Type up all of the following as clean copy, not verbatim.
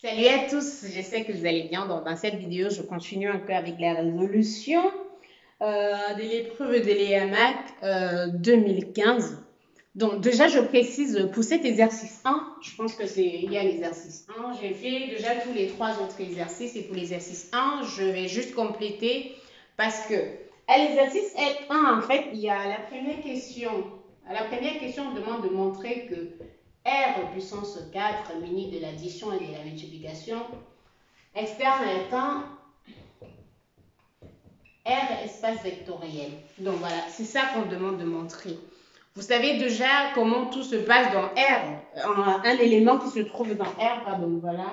Salut à tous, j'espère que vous allez bien. Dans cette vidéo, je continue un peu avec la résolution de l'épreuve de l'EAMAC 2015. Donc déjà, je précise pour cet exercice 1, je pense que il y a l'exercice 1. J'ai fait déjà tous les trois autres exercices et pour l'exercice 1, je vais juste compléter parce que à l'exercice 1, en fait, il y a la première question. La première question, on demande de montrer que R puissance 4 muni de l'addition et de la multiplication externe étant R espace vectoriel. Donc voilà, c'est ça qu'on demande de montrer. Vous savez déjà comment tout se passe dans R, un élément qui se trouve dans R, pardon, voilà.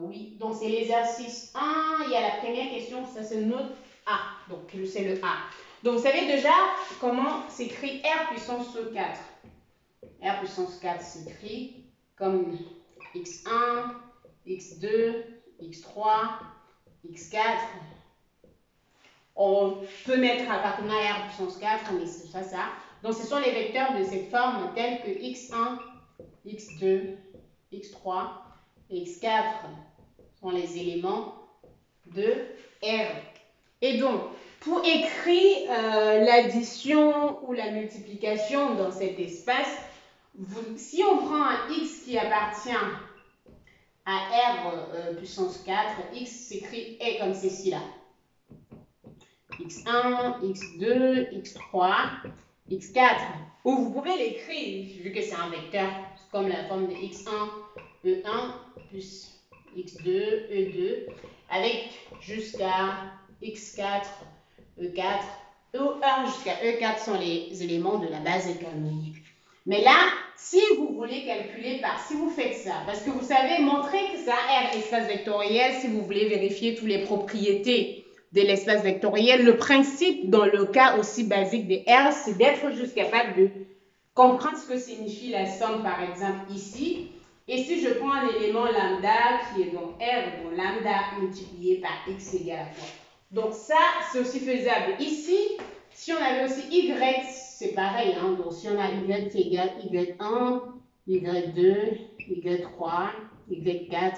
Oui, donc c'est l'exercice 1, il y a la première question, ça c'est notre A, donc c'est le A. Donc vous savez déjà comment s'écrit R puissance 4. R puissance 4 s'écrit comme x1, x2, x3, x4. On peut mettre un partenariat R puissance 4, mais c'est pas ça. Donc ce sont les vecteurs de cette forme tels que x1, x2, x3 et x4 sont les éléments de R. Et donc, pour écrire l'addition ou la multiplication dans cet espace, si on prend un x qui appartient à R puissance 4, x s'écrit est comme ceci là. x1, x2, x3, x4. Ou vous pouvez l'écrire, vu que c'est un vecteur, comme la forme de x1, e1 plus x2, e2, avec jusqu'à x4, e4, e1 jusqu'à e4 sont les éléments de la base canonique. Mais là, si vous voulez calculer si vous faites ça, parce que vous savez montrer que c'est un R espace vectoriel, si vous voulez vérifier toutes les propriétés de l'espace vectoriel, le principe dans le cas aussi basique de R, c'est d'être juste capable de comprendre ce que signifie la somme, par exemple, ici. Et si je prends un élément lambda qui est dans R, dont lambda multiplié par x égale à quoi? Donc ça, c'est aussi faisable. Ici, si on avait aussi y, c'est pareil. Hein? Donc si on a y qui égale y1, y2, y3, y4.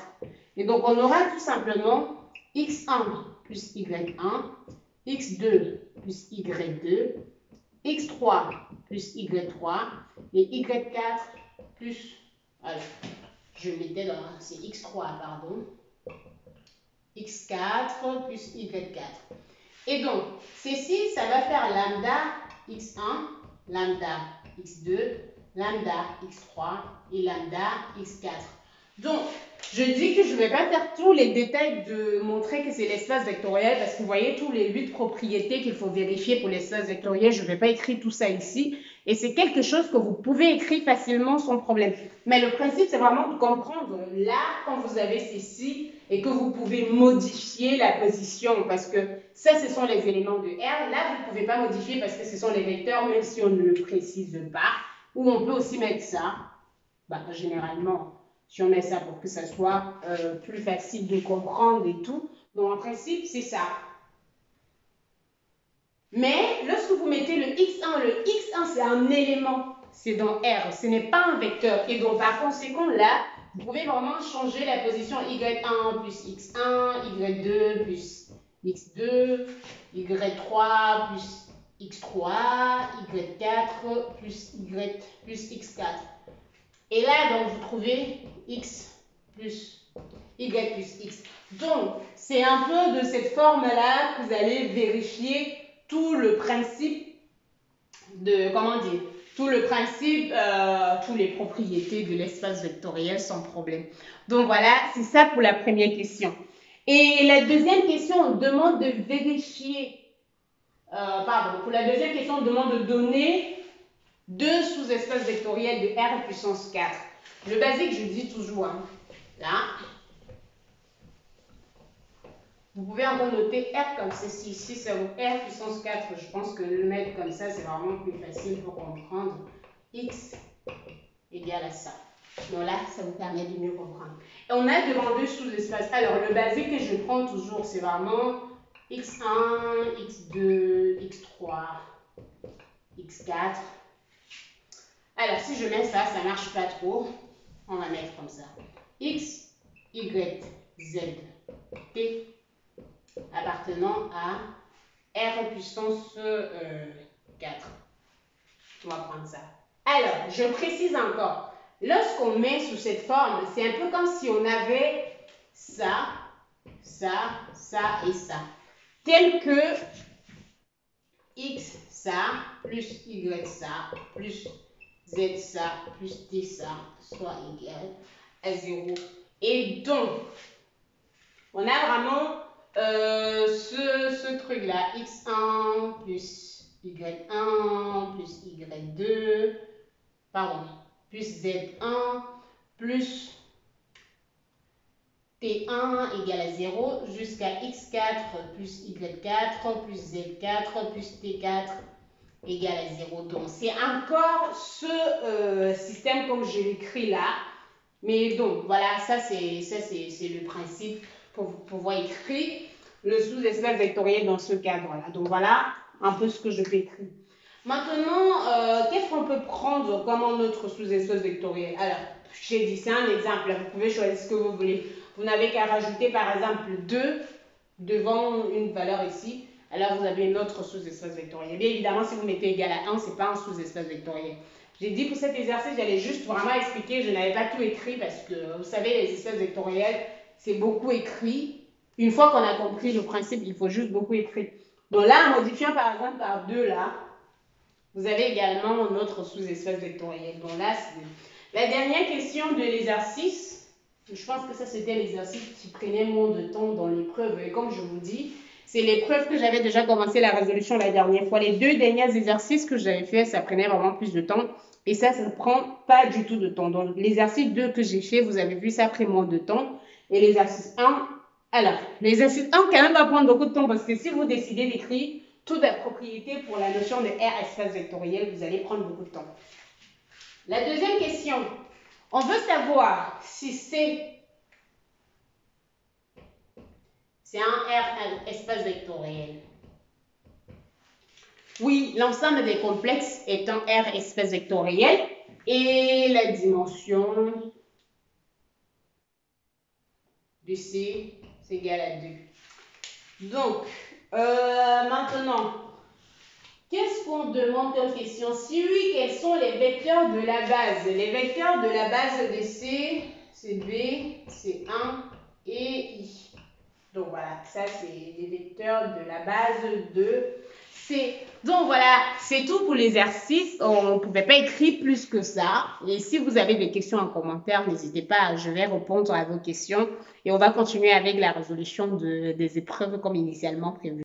Et donc on aura tout simplement x1 plus y1, x2 plus y2, x3 plus y3 et y4 plus, alors, je mettais dans, c'est x3, pardon, x4 plus y4. Et donc, ceci, ça va faire lambda x1, lambda x2, lambda x3 et lambda x4. Donc, je dis que je ne vais pas faire tous les détails de montrer que c'est l'espace vectoriel parce que vous voyez tous les 8 propriétés qu'il faut vérifier pour l'espace vectoriel. Je ne vais pas écrire tout ça ici. Et c'est quelque chose que vous pouvez écrire facilement sans problème. Mais le principe, c'est vraiment de comprendre là, quand vous avez ceci, et que vous pouvez modifier la position parce que ça, ce sont les éléments de R. Là, vous ne pouvez pas modifier parce que ce sont les vecteurs, même si on ne le précise pas. Ou on peut aussi mettre ça. Généralement, si on met ça pour que ça soit plus facile de comprendre et tout. Donc, en principe, c'est ça. Mais lorsque vous mettez le x1, c'est un élément. C'est dans R. Ce n'est pas un vecteur. Et donc, par conséquent, là, vous pouvez vraiment changer la position y1 plus x1, y2 plus x2, y3 plus x3, y4 plus y plus x4. Et là, donc, vous trouvez x plus y plus x. Donc, c'est un peu de cette forme-là que vous allez vérifier tout le principe de, comment dire, tout le principe, toutes les propriétés de l'espace vectoriel sans problème. Donc voilà, c'est ça pour la première question. Et la deuxième question, on demande de vérifier, pour la deuxième question, on demande de donner deux sous-espaces vectoriels de R puissance 4. Le basique, je dis toujours, hein, là, vous pouvez encore noter R comme ceci. Ici, c'est R puissance 4. Je pense que le mettre comme ça, c'est vraiment plus facile pour comprendre. X égale à ça. Donc là, ça vous permet de mieux comprendre. Et on a demandé sous-espace. Alors, le basique que je prends toujours, c'est vraiment X1, X2, X3, X4. Alors, si je mets ça, ça ne marche pas trop. On va mettre comme ça. X Y, Z, T appartenant à R puissance 4. On va prendre ça. Alors, je précise encore. Lorsqu'on met sous cette forme, c'est un peu comme si on avait ça, ça, ça et ça. Tel que X ça, plus Y ça, plus Z ça, plus T ça, soit égal à 0. Et donc, on a vraiment ce truc-là, X1 plus Y1 plus Y2, pardon, plus Z1 plus T1 égale à 0 jusqu'à X4 plus Y4 plus Z4 plus T4 égale à 0. Donc, c'est encore ce système comme je l'écris là. Mais donc, voilà, ça c'est le principe pour pouvoir écrire le sous-espace vectoriel dans ce cadre-là. Donc, voilà un peu ce que je peux écrire. Maintenant, qu'est-ce qu'on peut prendre comme un autre sous-espace vectoriel? Alors, j'ai dit, c'est un exemple. Vous pouvez choisir ce que vous voulez. Vous n'avez qu'à rajouter, par exemple, 2 devant une valeur ici. Alors, vous avez une autre sous-espace vectoriel. Bien évidemment, si vous mettez égal à 1, ce n'est pas un sous-espace vectoriel. J'ai dit pour cet exercice, j'allais juste vraiment expliquer. Je n'avais pas tout écrit parce que, vous savez, les espaces vectoriels, c'est beaucoup écrit. Une fois qu'on a compris le principe, il faut juste beaucoup écrire. Donc là, en modifiant par exemple par 2, là, vous avez également un autre sous-espace vectoriel. Donc là, c'est la dernière question de l'exercice. Je pense que ça, c'était l'exercice qui prenait moins de temps dans l'épreuve. Et comme je vous dis, c'est l'épreuve que j'avais déjà commencé la résolution la dernière fois. Les 2 derniers exercices que j'avais fait, ça prenait vraiment plus de temps. Et ça ne prend pas du tout de temps. Donc, l'exercice 2 que j'ai fait, vous avez vu, ça prend moins de temps. Et l'exercice 1, alors, l'exercice 1, quand même, va prendre beaucoup de temps parce que si vous décidez d'écrire toute la propriété pour la notion de R espace vectoriel, vous allez prendre beaucoup de temps. La deuxième question, on veut savoir si c'est un R espace vectoriel. Oui, l'ensemble des complexes est un R espace vectoriel et la dimension de C, c'est égal à 2. Donc, maintenant, qu'est-ce qu'on demande comme question? Si oui, quels sont les vecteurs de la base? Les vecteurs de la base de C, c'est B, c'est 1 et I. Donc voilà, ça c'est les vecteurs de la base de C. Donc voilà, c'est tout pour l'exercice. On ne pouvait pas écrire plus que ça. Et si vous avez des questions en commentaire, n'hésitez pas, je vais répondre à vos questions. Et on va continuer avec la résolution des épreuves comme initialement prévu.